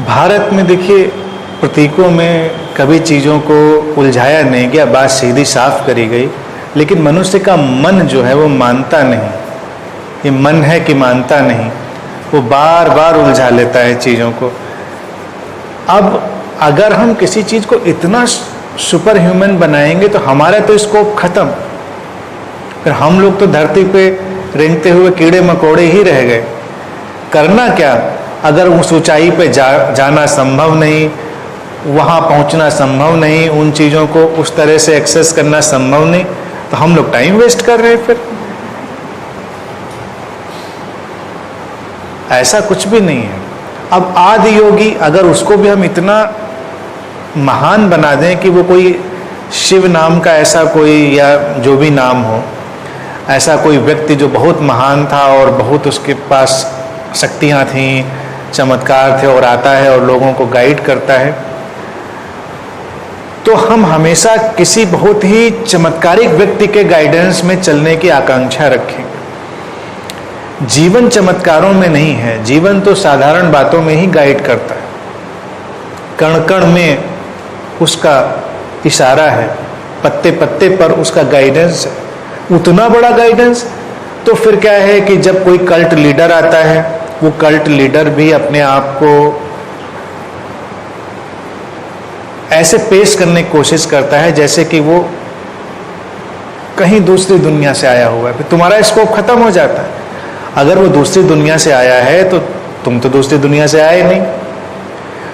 भारत में देखिए, प्रतीकों में कभी चीज़ों को उलझाया नहीं गया, बात सीधी साफ करी गई, लेकिन मनुष्य का मन जो है वो मानता नहीं। ये मन है कि मानता नहीं, वो बार बार उलझा लेता है चीज़ों को। अब अगर हम किसी चीज़ को इतना सुपर ह्यूमन बनाएंगे तो हमारा तो स्कोप खत्म, फिर हम लोग तो धरती पे रेंगते हुए कीड़े मकोड़े ही रह गए। करना क्या? अगर उस ऊंचाई पे जाना संभव नहीं, वहाँ पहुँचना संभव नहीं, उन चीज़ों को उस तरह से एक्सेस करना संभव नहीं, तो हम लोग टाइम वेस्ट कर रहे हैं। फिर ऐसा कुछ भी नहीं है। अब आदि योगी, अगर उसको भी हम इतना महान बना दें कि वो कोई शिव नाम का ऐसा कोई, या जो भी नाम हो, ऐसा कोई व्यक्ति जो बहुत महान था और बहुत उसके पास शक्तियाँ थीं, चमत्कार थे, और आता है और लोगों को गाइड करता है, तो हम हमेशा किसी बहुत ही चमत्कारिक व्यक्ति के गाइडेंस में चलने की आकांक्षा रखेंगे। जीवन चमत्कारों में नहीं है, जीवन तो साधारण बातों में ही गाइड करता है। कण कण में उसका इशारा है, पत्ते पत्ते पर उसका गाइडेंस है। उतना बड़ा गाइडेंस तो फिर क्या है कि जब कोई कल्ट लीडर आता है, वो कल्ट लीडर भी अपने आप को ऐसे पेश करने की कोशिश करता है जैसे कि वो कहीं दूसरी दुनिया से आया हुआ है। फिर तुम्हारा स्कोप खत्म हो जाता है। अगर वो दूसरी दुनिया से आया है तो तुम तो दूसरी दुनिया से आए नहीं,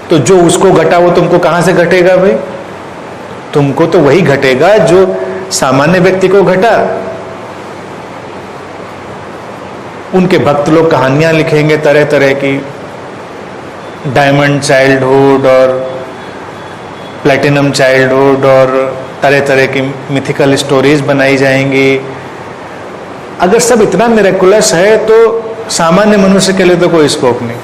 तो जो उसको घटा वो तुमको कहाँ से घटेगा भाई? तुमको तो वही घटेगा जो सामान्य व्यक्ति को घटा। उनके भक्त लोग कहानियां लिखेंगे तरह तरह की, डायमंड चाइल्डहुड और प्लेटिनम चाइल्डहुड, और तरह तरह की मिथिकल स्टोरीज बनाई जाएंगी। अगर सब इतना मिरेकुलस है तो सामान्य मनुष्य के लिए तो कोई स्कोप नहीं,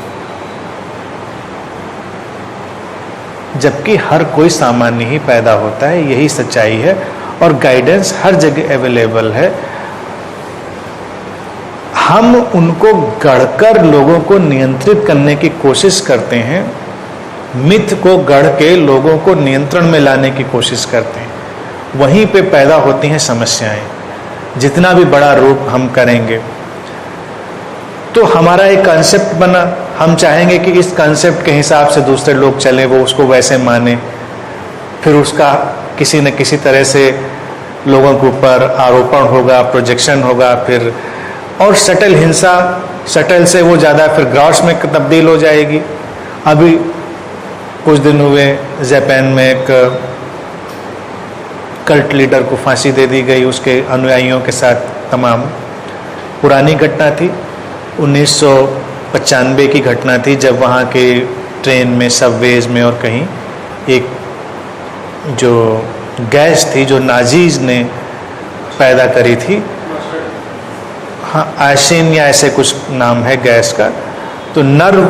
जबकि हर कोई सामान्य ही पैदा होता है, यही सच्चाई है। और गाइडेंस हर जगह अवेलेबल है। हम उनको गढ़कर लोगों को नियंत्रित करने की कोशिश करते हैं, मिथ को गढ़ के लोगों को नियंत्रण में लाने की कोशिश करते हैं। वहीं पे पैदा होती हैं समस्याएं। जितना भी बड़ा रूप हम करेंगे, तो हमारा एक कॉन्सेप्ट बना, हम चाहेंगे कि इस कॉन्सेप्ट के हिसाब से दूसरे लोग चलें, वो उसको वैसे माने, फिर उसका किसी न किसी तरह से लोगों के ऊपर आरोपण होगा, प्रोजेक्शन होगा, फिर और सटल हिंसा, सटल से वो ज़्यादा फिर ग्रॉस में तब्दील हो जाएगी। अभी कुछ दिन हुए जापान में एक कल्ट लीडर को फांसी दे दी गई, उसके अनुयायियों के साथ तमाम। पुरानी घटना थी, 1995 की घटना थी, जब वहाँ के ट्रेन में, सबवेज में और कहीं एक जो गैस थी जो नाजीज ने पैदा करी थी, हाँ आयसिन या ऐसे कुछ नाम है गैस का, तो नर्व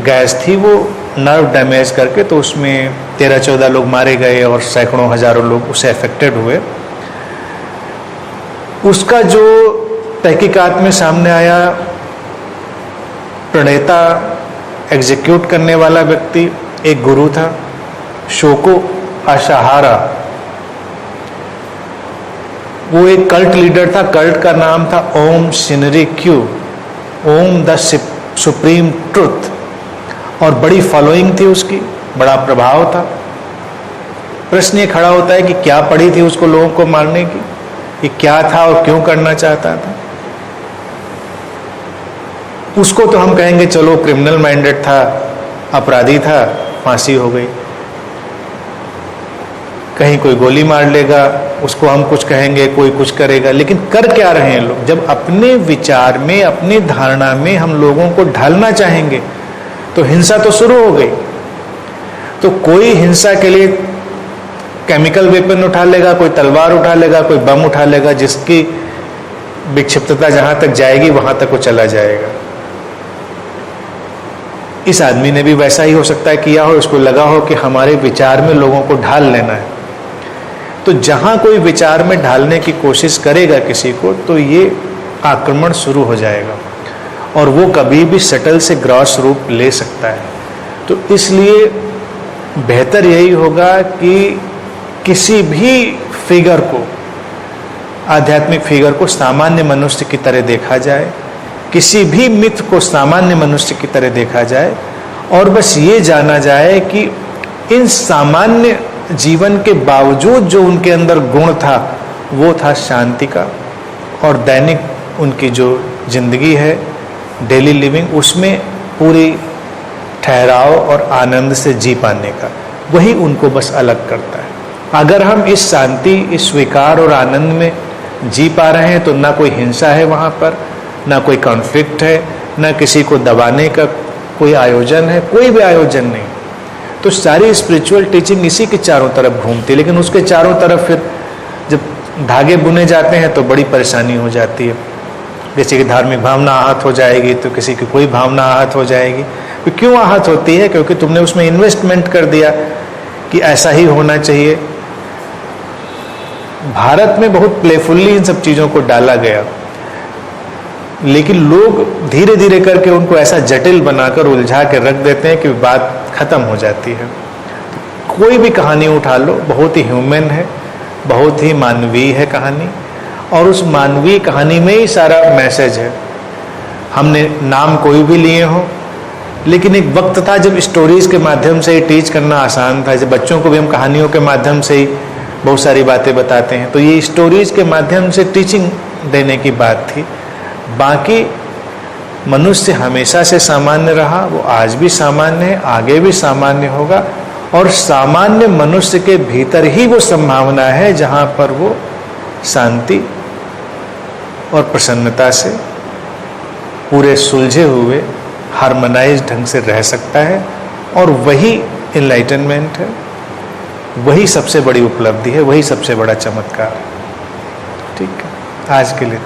गैस थी, वो नर्व डैमेज करके, तो उसमें 13-14 लोग मारे गए और सैकड़ों हजारों लोग उससे अफेक्टेड हुए। उसका जो तहकीकात में सामने आया, प्रणेता, एग्जीक्यूट करने वाला व्यक्ति एक गुरु था, शोको अशाहारा। वो एक कल्ट लीडर था, कल्ट का नाम था ओम शिनरी-क्यू, ओम द सुप्रीम ट्रुथ, और बड़ी फॉलोइंग थी उसकी, बड़ा प्रभाव था। प्रश्न ये खड़ा होता है कि क्या पड़ी थी उसको लोगों को मारने की? ये क्या था और क्यों करना चाहता था? उसको तो हम कहेंगे चलो क्रिमिनल माइंडेड था, अपराधी था, फांसी हो गई। कहीं कोई गोली मार लेगा, उसको हम कुछ कहेंगे, कोई कुछ करेगा। लेकिन कर क्या रहे हैं लोग? जब अपने विचार में, अपनी धारणा में हम लोगों को ढालना चाहेंगे तो हिंसा तो शुरू हो गई। तो कोई हिंसा के लिए केमिकल वेपन उठा लेगा, कोई तलवार उठा लेगा, कोई बम उठा लेगा, जिसकी विक्षिप्तता जहां तक जाएगी वहां तक वो चला जाएगा। इस आदमी ने भी वैसा ही हो सकता है किया हो, उसको लगा हो कि हमारे विचार में लोगों को ढाल लेना है। तो जहां कोई विचार में ढालने की कोशिश करेगा किसी को, तो ये आक्रमण शुरू हो जाएगा, और वो कभी भी सटल से ग्रॉस रूप ले सकता है। तो इसलिए बेहतर यही होगा कि किसी भी फिगर को, आध्यात्मिक फिगर को सामान्य मनुष्य की तरह देखा जाए, किसी भी मिथ को सामान्य मनुष्य की तरह देखा जाए, और बस ये जाना जाए कि इन सामान्य जीवन के बावजूद जो उनके अंदर गुण था वो था शांति का, और दैनिक उनकी जो जिंदगी है, डेली लिविंग, उसमें पूरी ठहराव और आनंद से जी पाने का, वही उनको बस अलग करता है। अगर हम इस शांति, इस स्वीकार और आनंद में जी पा रहे हैं तो ना कोई हिंसा है वहाँ पर, ना कोई कॉन्फ्लिक्ट है, ना किसी को दबाने का कोई आयोजन है, कोई भी आयोजन नहीं। तो सारी स्पिरिचुअल टीचिंग इसी के चारों तरफ घूमती है। लेकिन उसके चारों तरफ फिर जब धागे बुने जाते हैं तो बड़ी परेशानी हो जाती है। किसी की धार्मिक भावना आहत हो जाएगी तो किसी की कोई भावना आहत हो जाएगी। तो क्यों आहत होती है? क्योंकि तुमने उसमें इन्वेस्टमेंट कर दिया कि ऐसा ही होना चाहिए। भारत में बहुत प्लेफुल्ली इन सब चीज़ों को डाला गया, लेकिन लोग धीरे धीरे करके उनको ऐसा जटिल बनाकर उलझा के रख देते हैं कि बात खत्म हो जाती है। कोई भी कहानी उठा लो, बहुत ही ह्यूमन है, बहुत ही मानवीय है कहानी, और उस मानवीय कहानी में ही सारा मैसेज है। हमने नाम कोई भी लिए हो, लेकिन एक वक्त था जब स्टोरीज के माध्यम से ही टीच करना आसान था। जब बच्चों को भी हम कहानियों के माध्यम से ही बहुत सारी बातें बताते हैं, तो ये स्टोरीज के माध्यम से टीचिंग देने की बात थी। बाकी मनुष्य हमेशा से सामान्य रहा, वो आज भी सामान्य है, आगे भी सामान्य होगा, और सामान्य मनुष्य के भीतर ही वो संभावना है जहाँ पर वो शांति और प्रसन्नता से पूरे सुलझे हुए हार्मोनाइज ढंग से रह सकता है। और वही इनलाइटनमेंट है, वही सबसे बड़ी उपलब्धि है, वही सबसे बड़ा चमत्कार है। ठीक है, आज के लिए